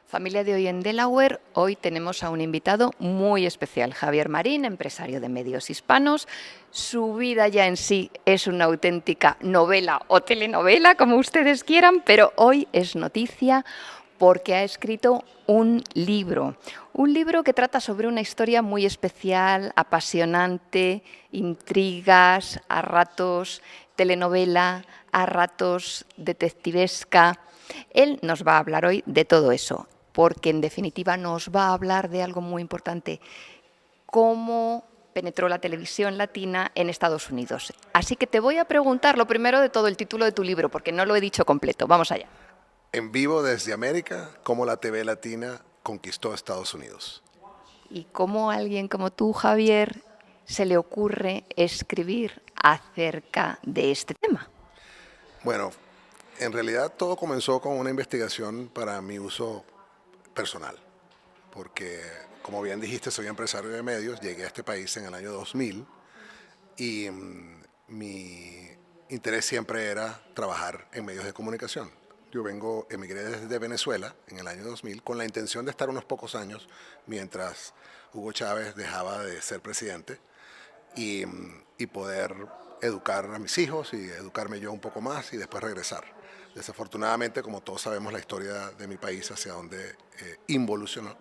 Familia de hoy en Delaware, hoy tenemos a un invitado muy especial, Javier Marín, empresario de medios hispanos. Su vida ya en sí es una auténtica novela o telenovela, como ustedes quieran, pero hoy es noticia porque ha escrito un libro que trata sobre una historia muy especial, apasionante, intrigas, a ratos telenovela, a ratos detectivesca. Él nos va a hablar hoy de todo eso, porque en definitiva nos va a hablar de algo muy importante, cómo penetró la televisión latina en Estados Unidos. Así que te voy a preguntar lo primero de todo, el título de tu libro, porque no lo he dicho completo. Vamos allá. En vivo desde América, cómo la TV latina conquistó Estados Unidos. ¿Y cómo a alguien como tú, Javier, se le ocurre escribir acerca de este tema? Bueno, en realidad todo comenzó con una investigación para mi uso personal, porque como bien dijiste, soy empresario de medios, llegué a este país en el año 2000 y mi interés siempre era trabajar en medios de comunicación. Emigré desde Venezuela en el año 2000 con la intención de estar unos pocos años mientras Hugo Chávez dejaba de ser presidente y poder educar a mis hijos y educarme yo un poco más y después regresar. Desafortunadamente, como todos sabemos la historia de mi país hacia donde involucionó,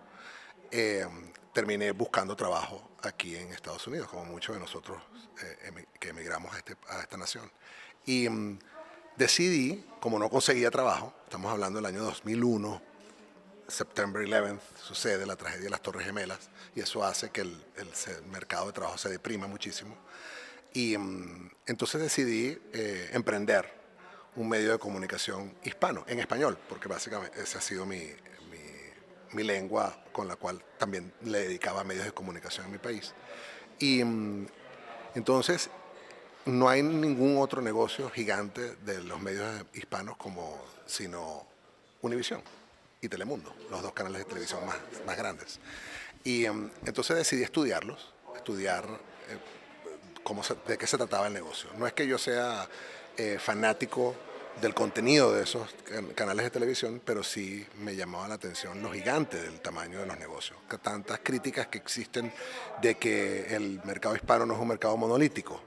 eh, terminé buscando trabajo aquí en Estados Unidos, como muchos de nosotros que emigramos a esta nación. Y decidí, como no conseguía trabajo, estamos hablando del año 2001, September 11 sucede la tragedia de las Torres Gemelas y eso hace que el mercado de trabajo se deprima muchísimo. Y entonces decidí emprender un medio de comunicación hispano, en español, porque básicamente esa ha sido mi lengua con la cual también le dedicaba a medios de comunicación en mi país. Y entonces no hay ningún otro negocio gigante de los medios hispanos como sino Univisión y Telemundo, los dos canales de televisión más grandes. Y entonces decidí estudiarlos, estudiar de qué se trataba el negocio. No es que yo sea fanático del contenido de esos canales de televisión, pero sí me llamaba la atención lo gigante del tamaño de los negocios. Tantas críticas que existen de que el mercado hispano no es un mercado monolítico,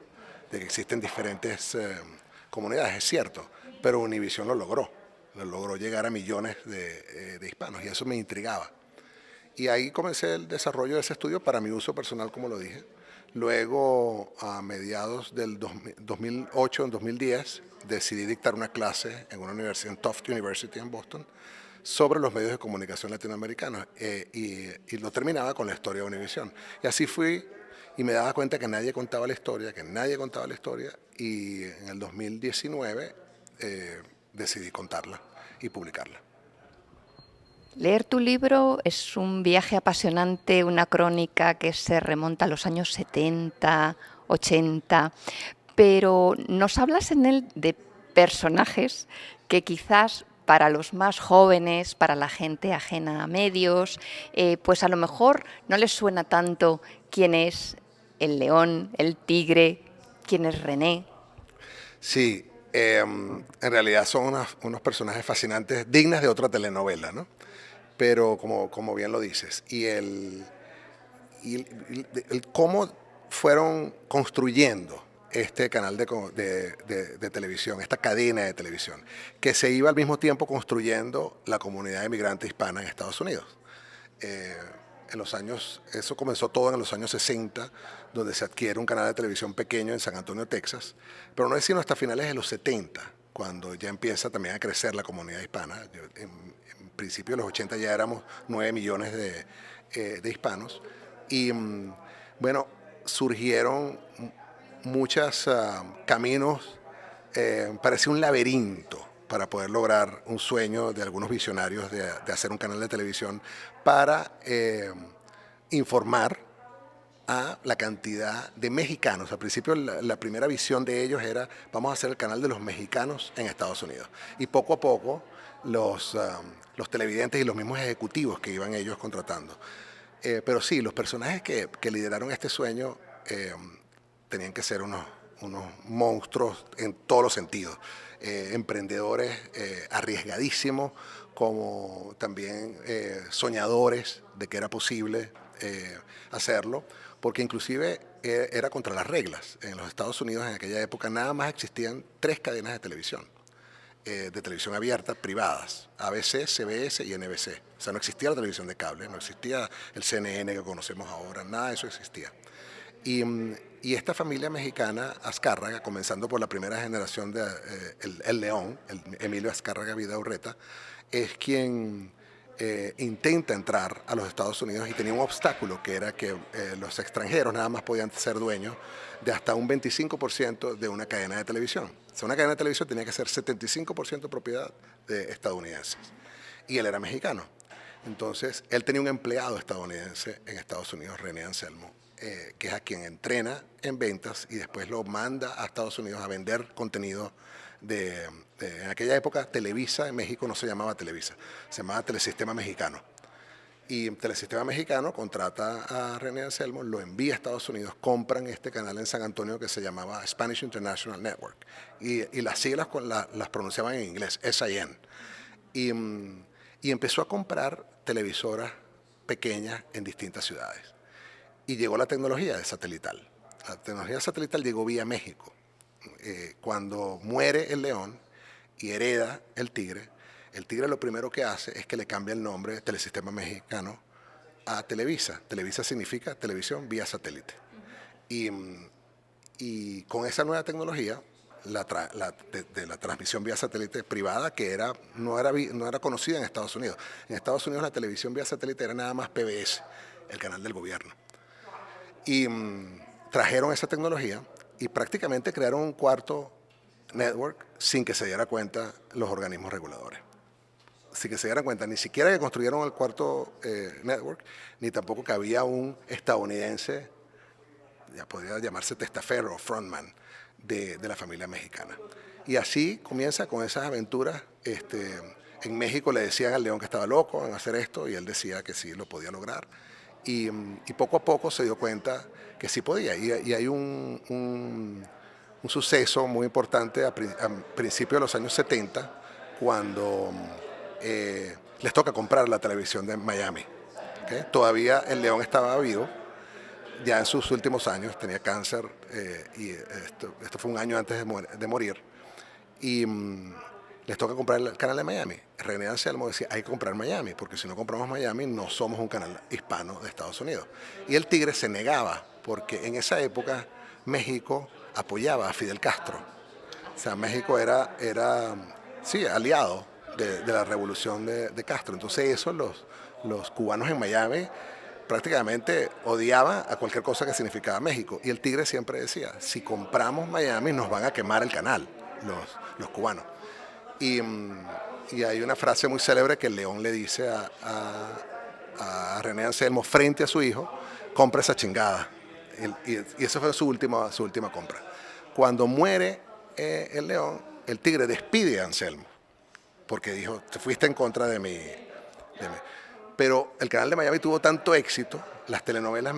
de que existen diferentes comunidades, es cierto, pero Univision lo logró llegar a millones de hispanos y eso me intrigaba. Y ahí comencé el desarrollo de ese estudio para mi uso personal, como lo dije. Luego, a mediados del 2008, en 2010, decidí dictar una clase en una universidad, en Tufts University en Boston, sobre los medios de comunicación latinoamericanos y lo terminaba con la historia de Univision. Y así fui y me daba cuenta que nadie contaba la historia, y en el 2019 decidí contarla y publicarla. Leer tu libro es un viaje apasionante, una crónica que se remonta a los años 70, 80, pero nos hablas en él de personajes que quizás para los más jóvenes, para la gente ajena a medios, pues a lo mejor no les suena tanto quién es el león, el tigre, quién es René. Sí, en realidad son unos personajes fascinantes, dignas de otra telenovela, ¿no? Pero como bien lo dices, y el cómo fueron construyendo este canal de televisión, esta cadena de televisión, que se iba al mismo tiempo construyendo la comunidad inmigrante hispana en Estados Unidos. Eh, eso comenzó todo en los años 60, donde se adquiere un canal de televisión pequeño en San Antonio, Texas, pero no es sino hasta finales de los 70, cuando ya empieza también a crecer la comunidad hispana. En principio de los 80 ya éramos 9 millones de hispanos, y bueno, surgieron muchos caminos, parecía un laberinto para poder lograr un sueño de algunos visionarios de hacer un canal de televisión para informar a la cantidad de mexicanos. Al principio la primera visión de ellos era vamos a hacer el canal de los mexicanos en Estados Unidos. Y poco a poco los televidentes y los mismos ejecutivos que iban ellos contratando. Pero sí, los personajes que lideraron este sueño tenían que ser unos monstruos en todos los sentidos, emprendedores arriesgadísimos, como también soñadores de que era posible hacerlo, porque inclusive era contra las reglas. En los Estados Unidos en aquella época nada más existían 3 cadenas de televisión abierta privadas: ABC, CBS y NBC. O sea, no existía la televisión de cable, no existía el CNN que conocemos ahora, nada de eso existía. Y esta familia mexicana, Azcárraga, comenzando por la primera generación de el León, Emilio Azcárraga Vidaurreta, es quien intenta entrar a los Estados Unidos, y tenía un obstáculo, que era que los extranjeros nada más podían ser dueños de hasta un 25% de una cadena de televisión. O sea, una cadena de televisión tenía que ser 75% propiedad de estadounidenses. Y él era mexicano. Entonces, él tenía un empleado estadounidense en Estados Unidos, René Anselmo, que es a quien entrena en ventas y después lo manda a Estados Unidos a vender contenido en aquella época. Televisa en México no se llamaba Televisa, se llamaba Telesistema Mexicano. Y Telesistema Mexicano contrata a René Anselmo, lo envía a Estados Unidos, compran este canal en San Antonio que se llamaba Spanish International Network. Y las siglas las pronunciaban en inglés, SIN. Y empezó a comprar televisoras pequeñas en distintas ciudades. Y llegó la tecnología de satelital. La tecnología satelital llegó vía México. Cuando muere el león y hereda el tigre lo primero que hace es que le cambia el nombre de Telesistema Mexicano a Televisa. Televisa significa televisión vía satélite. Y con esa nueva tecnología, de la transmisión vía satélite privada, que no era conocida en Estados Unidos. En Estados Unidos la televisión vía satélite era nada más PBS, el canal del gobierno. Y trajeron esa tecnología y prácticamente crearon un cuarto network sin que se diera cuenta los organismos reguladores. Sin que se dieran cuenta, ni siquiera que construyeron el cuarto network, ni tampoco que había un estadounidense, ya podría llamarse testaferro o frontman de la familia mexicana. Y así comienza con esas aventuras. En México le decían al león que estaba loco en hacer esto, y él decía que sí lo podía lograr. Y poco a poco se dio cuenta que sí podía. Y hay un suceso muy importante a principios de los años 70, cuando les toca comprar la televisión de Miami. ¿Okay? Todavía el león estaba vivo, ya en sus últimos años, tenía cáncer, y esto fue un año antes de morir. Y les toca comprar el canal de Miami. René Anselmo decía, hay que comprar Miami, porque si no compramos Miami no somos un canal hispano de Estados Unidos. Y el tigre se negaba, porque en esa época México apoyaba a Fidel Castro. O sea, México era sí, aliado de la revolución de Castro. Entonces eso los cubanos en Miami prácticamente odiaban a cualquier cosa que significaba México. Y el tigre siempre decía, si compramos Miami nos van a quemar el canal, los cubanos. Y hay una frase muy célebre que el león le dice a René Anselmo frente a su hijo: compra esa chingada. Y esa fue su última compra. Cuando muere el león, el tigre despide a Anselmo, porque dijo, te fuiste en contra de mí. Pero el canal de Miami tuvo tanto éxito, las telenovelas,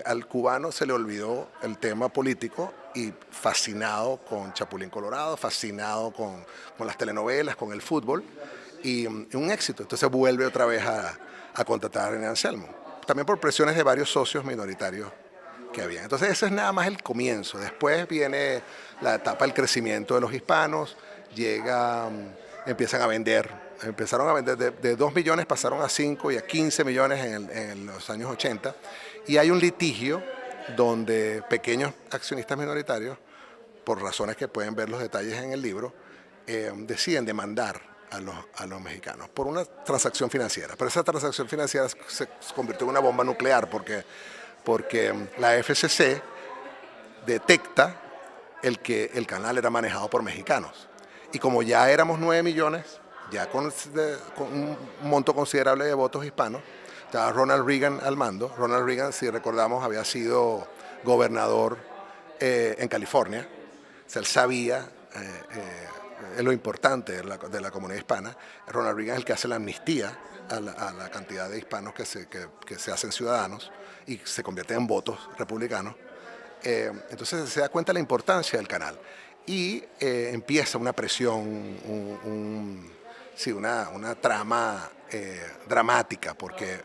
al cubano se le olvidó el tema político, y fascinado con Chapulín Colorado, fascinado con las telenovelas, con el fútbol, y un éxito. Entonces vuelve otra vez a contratar a René Anselmo, también por presiones de varios socios minoritarios que había. Entonces ese es nada más el comienzo. Después viene la etapa del crecimiento de los hispanos, empiezan a vender. Empezaron a vender de 2 millones, pasaron a 5 y a 15 millones en los años 80. Y hay un litigio donde pequeños accionistas minoritarios, por razones que pueden ver los detalles en el libro, deciden demandar a los mexicanos por una transacción financiera. Pero esa transacción financiera se convirtió en una bomba nuclear, porque la FCC detecta que el canal era manejado por mexicanos. Y como ya éramos 9 millones, ya con un monto considerable de votos hispanos, estaba Ronald Reagan al mando. Ronald Reagan, si recordamos, había sido gobernador en California. O sea, él sabía lo importante de la comunidad hispana. Ronald Reagan es el que hace la amnistía a la cantidad de hispanos que se hacen ciudadanos y se convierten en votos republicanos. Entonces se da cuenta de la importancia del canal y empieza una presión, sí, una trama dramática, porque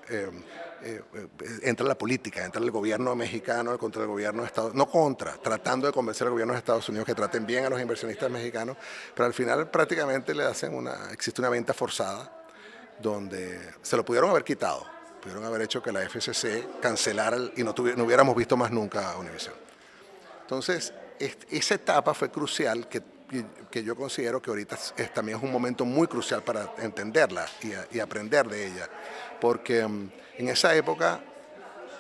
entra la política, entra el gobierno mexicano contra el gobierno de Estados Unidos, no contra, tratando de convencer al gobierno de Estados Unidos que traten bien a los inversionistas mexicanos, pero al final prácticamente existe una venta forzada donde se lo pudieron haber quitado, pudieron haber hecho que la FCC cancelara y no hubiéramos visto más nunca a Univision. Entonces, esa etapa fue crucial, que yo considero que ahorita también es un momento muy crucial para entenderla y aprender de ella, porque en esa época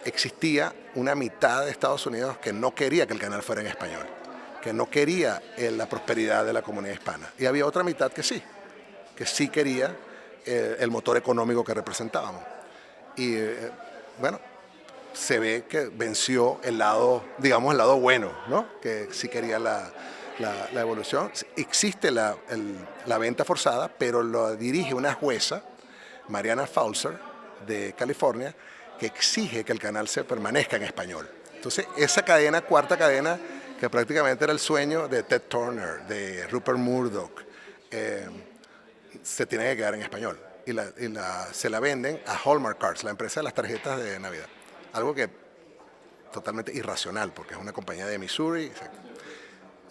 existía una mitad de Estados Unidos que no quería que el canal fuera en español, que no quería la prosperidad de la comunidad hispana, y había otra mitad que sí quería el motor económico que representábamos. Y bueno, se ve que venció el lado, digamos, el lado bueno, ¿no? Que sí quería la evolución. Existe la venta forzada, pero lo dirige una jueza, Mariana Falser, de California, que exige que el canal se permanezca en español. Entonces, esa cadena, cuarta cadena, que prácticamente era el sueño de Ted Turner, de Rupert Murdoch, se tiene que quedar en español. Se la venden a Hallmark Cards, la empresa de las tarjetas de Navidad. Algo que totalmente irracional, porque es una compañía de Missouri.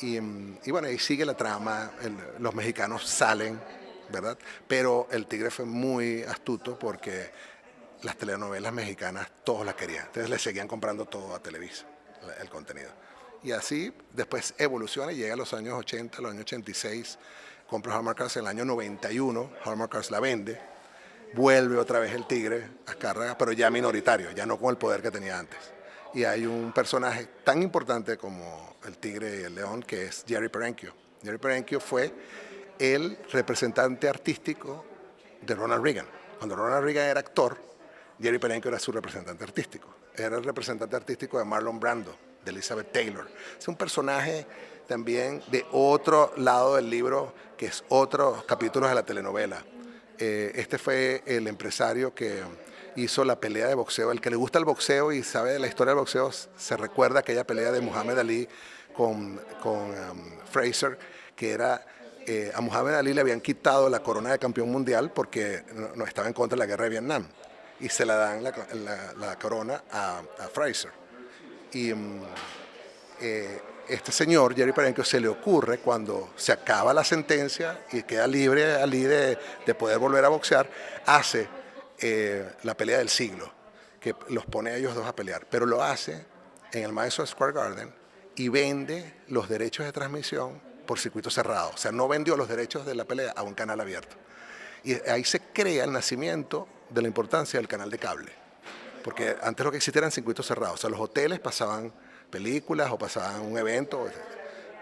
Y bueno, ahí sigue la trama, los mexicanos salen, ¿verdad? Pero el Tigre fue muy astuto porque las telenovelas mexicanas todos las querían. Entonces le seguían comprando todo a Televisa, el contenido. Y así después evoluciona y llega a los años 80, los años 86, compra Hallmark Cards en el año 91, Hallmark Cards la vende, vuelve otra vez el Tigre a Azcárraga, pero ya minoritario, ya no con el poder que tenía antes. Y hay un personaje tan importante como el Tigre y el León, que es Jerry Perenchio. Jerry Perenchio fue el representante artístico de Ronald Reagan. Cuando Ronald Reagan era actor, Jerry Perenchio era su representante artístico. Era el representante artístico de Marlon Brando, de Elizabeth Taylor. Es un personaje también de otro lado del libro, que es otros capítulos de la telenovela. Este fue el empresario que hizo la pelea de boxeo. El que le gusta el boxeo y sabe de la historia del boxeo se recuerda aquella pelea de Muhammad Ali con Fraser, que era a Muhammad Ali le habían quitado la corona de campeón mundial porque no estaba en contra de la guerra de Vietnam, y se la dan la corona a Fraser. Y este señor, Jerry Perenchio, se le ocurre, cuando se acaba la sentencia y queda libre Ali de poder volver a boxear, hace la pelea del siglo, que los pone a ellos dos a pelear, pero lo hace en el Madison Square Garden y vende los derechos de transmisión por circuito cerrado. O sea, no vendió los derechos de la pelea a un canal abierto. Y ahí se crea el nacimiento de la importancia del canal de cable, porque antes lo que existía eran circuitos cerrados. O sea, los hoteles pasaban películas o pasaban un evento.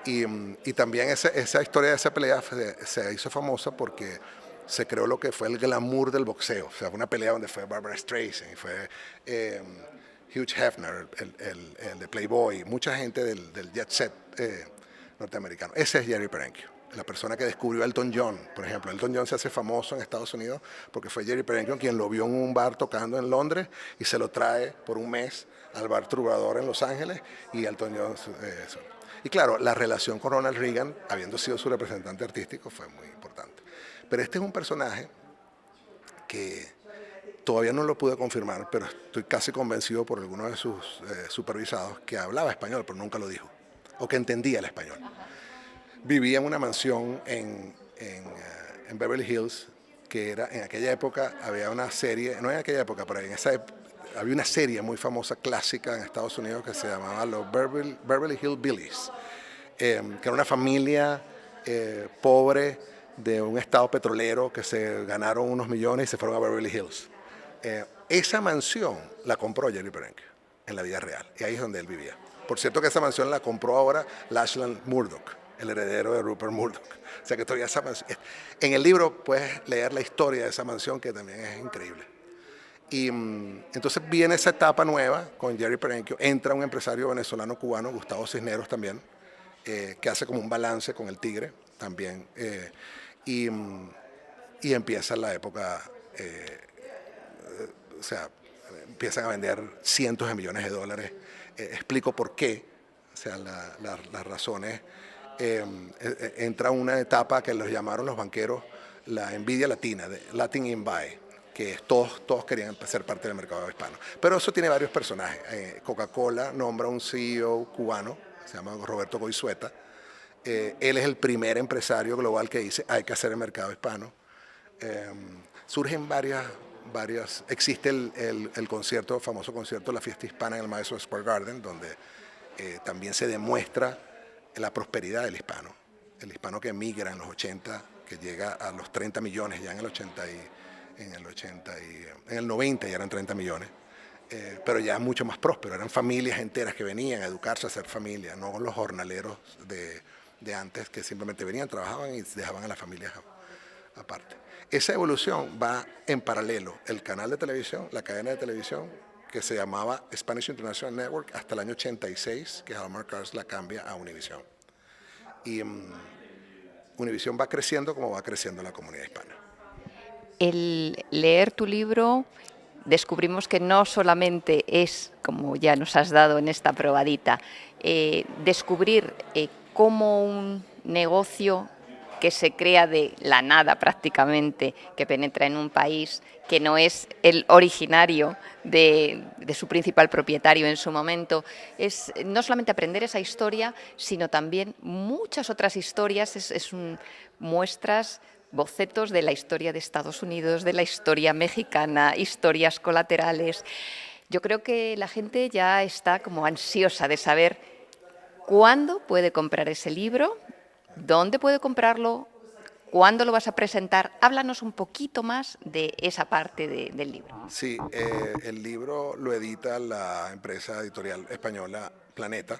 Y también esa historia de esa pelea se hizo famosa porque se creó lo que fue el glamour del boxeo. O sea, fue una pelea donde fue Barbara Streisand y fue Hugh Hefner, el de Playboy, mucha gente del jet set norteamericano. Ese es Jerry Perenchio, la persona que descubrió a Elton John. Por ejemplo, Elton John se hace famoso en Estados Unidos porque fue Jerry Perenchio quien lo vio en un bar tocando en Londres y se lo trae por un mes al bar Troubadour en Los Ángeles, y Elton John. Y claro, la relación con Ronald Reagan, habiendo sido su representante artístico, fue muy importante. Pero este es un personaje que todavía no lo pude confirmar, pero estoy casi convencido por algunos de sus supervisados que hablaba español, pero nunca lo dijo, o que entendía el español. Vivía en una mansión en Beverly Hills, que era, en aquella época había una serie, no en aquella época, pero en esa época, había una serie muy famosa, clásica en Estados Unidos, que se llamaba los Beverly Hillbillies, que era una familia pobre de un estado petrolero que se ganaron unos millones y se fueron a Beverly Hills. Esa mansión la compró Jerry Perenchio en la vida real, y ahí es donde él vivía. Por cierto que esa mansión la compró ahora Lachlan Murdoch, el heredero de Rupert Murdoch. O sea que todavía esa mansión. En el libro puedes leer la historia de esa mansión, que también es increíble. Y entonces viene esa etapa nueva con Jerry Perenchio, entra un empresario venezolano-cubano, Gustavo Cisneros también, que hace como un balance con el Tigre también, y empieza la época, o sea, empiezan a vender cientos de millones de dólares. Explico por qué o sea, las razones, entra una etapa que los llamaron los banqueros la envidia latina, de Latin Envy, que todos querían ser parte del mercado hispano. Pero eso tiene varios personajes. Coca-Cola nombra un CEO cubano, se llama Roberto Goizueta. Él es el primer empresario global que dice hay que hacer el mercado hispano. Surgen existe el concierto, famoso concierto La Fiesta Hispana en el Madison Square Garden, donde también se demuestra la prosperidad del hispano. El hispano que emigra en los 80, que llega a los 30 millones, ya en el 90 ya eran 30 millones, pero ya mucho más próspero. Eran familias enteras que venían a educarse, a hacer familia, no los jornaleros de antes que simplemente venían, trabajaban y dejaban a las familias aparte. Esa evolución va en paralelo. El canal de televisión, la cadena de televisión, que se llamaba Spanish International Network hasta el año 86, que Hallmark Cards la cambia a Univision. Y Univision va creciendo como va creciendo la comunidad hispana. El leer tu libro descubrimos que no solamente es, como ya nos has dado en esta probadita, descubrir cómo un negocio que se crea de la nada prácticamente, que penetra en un país que no es el originario de su principal propietario en su momento, es no solamente aprender esa historia, sino también muchas otras historias, muestras, bocetos de la historia de Estados Unidos, de la historia mexicana, historias colaterales. Yo creo que la gente ya está como ansiosa de saber cuándo puede comprar ese libro, dónde puede comprarlo, cuándo lo vas a presentar. Háblanos un poquito más de esa parte del libro. Sí, el libro lo edita la empresa editorial española Planeta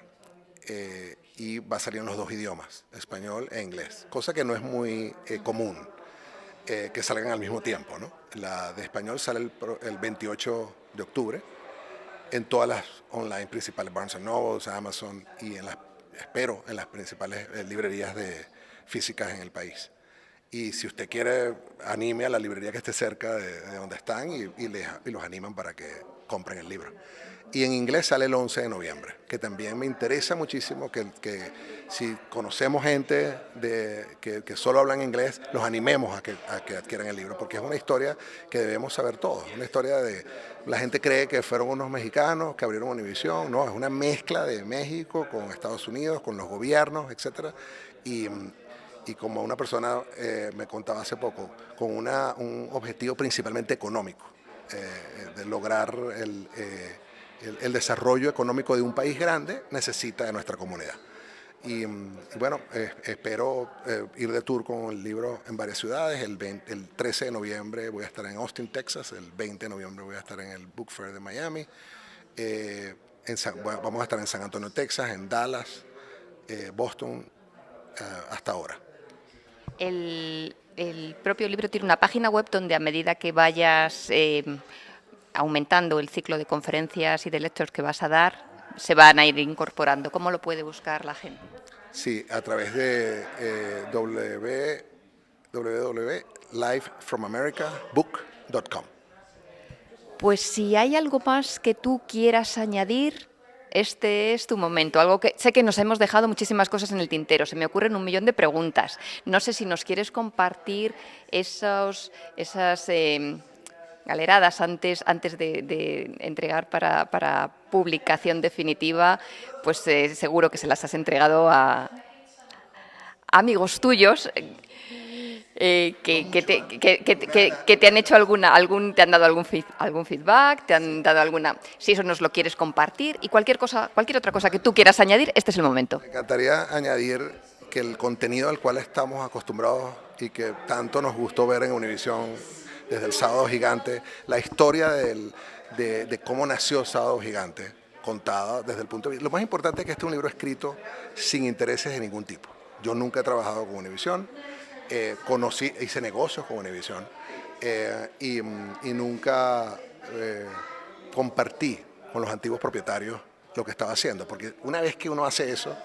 y va a salir en los dos idiomas, español e inglés, cosa que no es muy común que salgan al mismo tiempo, ¿no? La de español sale el 28 de octubre en todas las online principales, Barnes Noble, Amazon y espero en las principales librerías físicas en el país. Y si usted quiere, anime a la librería que esté cerca de donde están y los animan para que compren el libro. Y en inglés sale el 11 de noviembre, que también me interesa muchísimo que si conocemos gente que solo hablan inglés, los animemos a que adquieran el libro, porque es una historia que debemos saber todos. Una historia la gente cree que fueron unos mexicanos que abrieron Univision, no, es una mezcla de México con Estados Unidos, con los gobiernos, etc. Y como una persona me contaba hace poco, con un objetivo principalmente económico, de lograr el desarrollo económico de un país grande, necesita de nuestra comunidad. Y bueno, espero ir de tour con el libro en varias ciudades. El 13 de noviembre voy a estar en Austin, Texas. El 20 de noviembre voy a estar en el Book Fair de Miami. Vamos a estar en San Antonio, Texas, en Dallas, Boston, hasta ahora. El propio libro tiene una página web donde a medida que vayas aumentando el ciclo de conferencias y de lectures que vas a dar, se van a ir incorporando. ¿Cómo lo puede buscar la gente? Sí, a través de www.lifefromamericabook.com. Pues si hay algo más que tú quieras añadir, este es tu momento. Algo que sé que nos hemos dejado muchísimas cosas en el tintero. Se me ocurren un millón de preguntas. No sé si nos quieres compartir esas galeradas antes de entregar para publicación definitiva. Pues seguro que se las has entregado a amigos tuyos. Que te han hecho te han dado algún feedback, te han dado alguna. Si eso nos lo quieres compartir y cualquier otra cosa que tú quieras añadir, este es el momento. Me encantaría añadir que el contenido al cual estamos acostumbrados y que tanto nos gustó ver en Univision desde el Sábado Gigante, la historia de cómo nació Sábado Gigante, contada desde el punto de vista. Lo más importante es que este es un libro escrito sin intereses de ningún tipo. Yo nunca he trabajado con Univision. Hice negocios con Univision y nunca compartí con los antiguos propietarios lo que estaba haciendo, porque una vez que uno hace eso,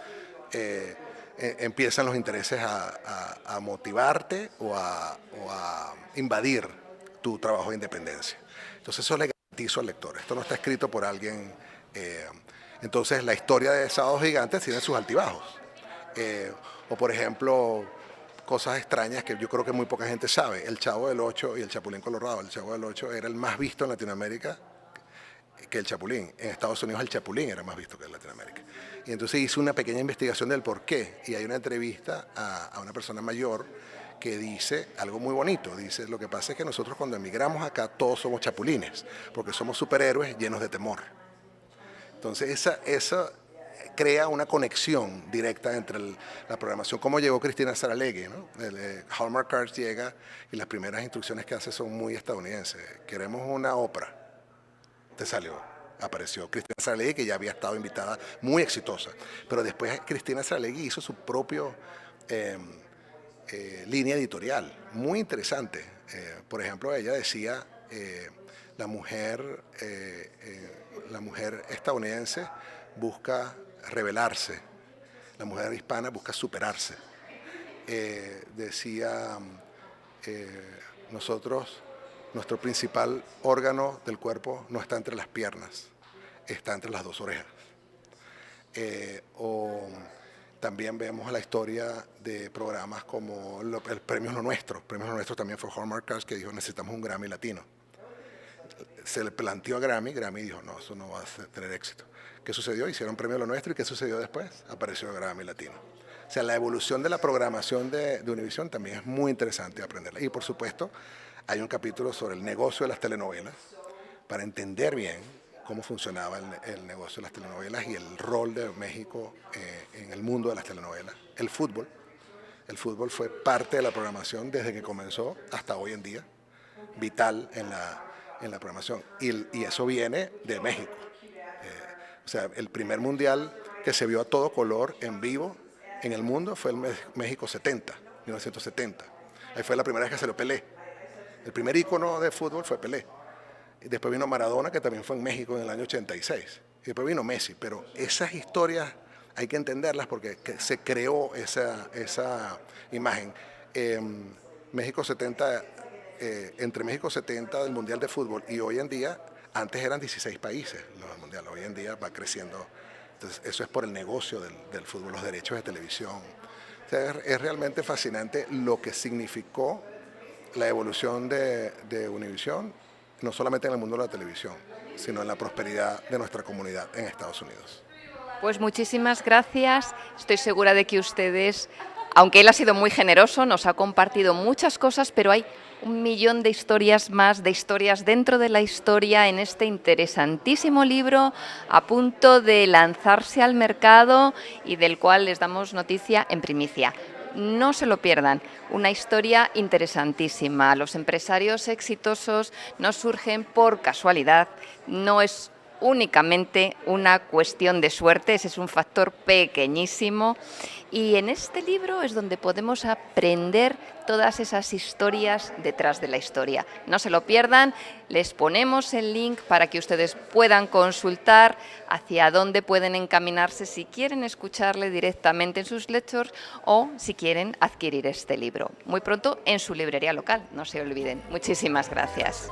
empiezan los intereses a motivarte o a invadir tu trabajo de independencia. Entonces eso le garantizo al lector. Esto no está escrito por alguien Entonces la historia de Sábados Gigantes tiene sus altibajos. O por ejemplo, cosas extrañas que yo creo que muy poca gente sabe. El Chavo del Ocho y el Chapulín Colorado. El Chavo del Ocho era el más visto en Latinoamérica que el Chapulín. En Estados Unidos el Chapulín era más visto que en Latinoamérica. Y entonces hice una pequeña investigación del por qué. Y hay una entrevista a una persona mayor que dice algo muy bonito. Dice, lo que pasa es que nosotros cuando emigramos acá todos somos chapulines, porque somos superhéroes llenos de temor. Entonces esa crea una conexión directa entre la programación. Como llegó Cristina Saralegui, ¿no? Hallmark Cards llega y las primeras instrucciones que hace son muy estadounidenses. Queremos una ópera. Te salió, apareció Cristina Saralegui, que ya había estado invitada, muy exitosa. Pero después Cristina Saralegui hizo su propio línea editorial, muy interesante. Por ejemplo, ella decía, la mujer estadounidense busca rebelarse, la mujer hispana busca superarse. Decía, nuestro principal órgano del cuerpo no está entre las piernas, está entre las dos orejas. O también vemos la historia de programas como el Premios Lo Nuestro. Premios Lo Nuestro también fue Hallmark Cards, que dijo necesitamos un Grammy latino. Se le planteó a Grammy dijo no, eso no va a tener éxito. ¿Qué sucedió? Hicieron Premio Lo Nuestro, ¿y qué sucedió después? Apareció el Grammy latino. O sea, la evolución de la programación de Univision también es muy interesante aprenderla. Y por supuesto, hay un capítulo sobre el negocio de las telenovelas, para entender bien cómo funcionaba el negocio de las telenovelas y el rol de México en el mundo de las telenovelas. El fútbol fue parte de la programación desde que comenzó hasta hoy en día, vital en la programación. Y eso viene de México. O sea, el primer mundial que se vio a todo color en vivo en el mundo fue el México 70, 1970. Ahí fue la primera vez que salió Pelé. El primer ícono de fútbol fue Pelé. Y después vino Maradona, que también fue en México en el año 86. Y después vino Messi. Pero esas historias hay que entenderlas porque se creó esa imagen. México 70, entre México 70 del Mundial de Fútbol y hoy en día, antes eran 16 países los mundiales, hoy en día va creciendo. Entonces eso es por el negocio del fútbol, los derechos de televisión. O sea, es realmente fascinante lo que significó la evolución de Univision, no solamente en el mundo de la televisión, sino en la prosperidad de nuestra comunidad en Estados Unidos. Pues muchísimas gracias. Estoy segura de que ustedes, aunque él ha sido muy generoso, nos ha compartido muchas cosas, pero hay un millón de historias más, de historias dentro de la historia en este interesantísimo libro a punto de lanzarse al mercado y del cual les damos noticia en primicia. No se lo pierdan, una historia interesantísima. Los empresarios exitosos no surgen por casualidad, no es únicamente una cuestión de suerte, ese es un factor pequeñísimo. Y en este libro es donde podemos aprender todas esas historias detrás de la historia. No se lo pierdan, les ponemos el link para que ustedes puedan consultar hacia dónde pueden encaminarse si quieren escucharle directamente en sus lectures o si quieren adquirir este libro. Muy pronto en su librería local, no se olviden. Muchísimas gracias.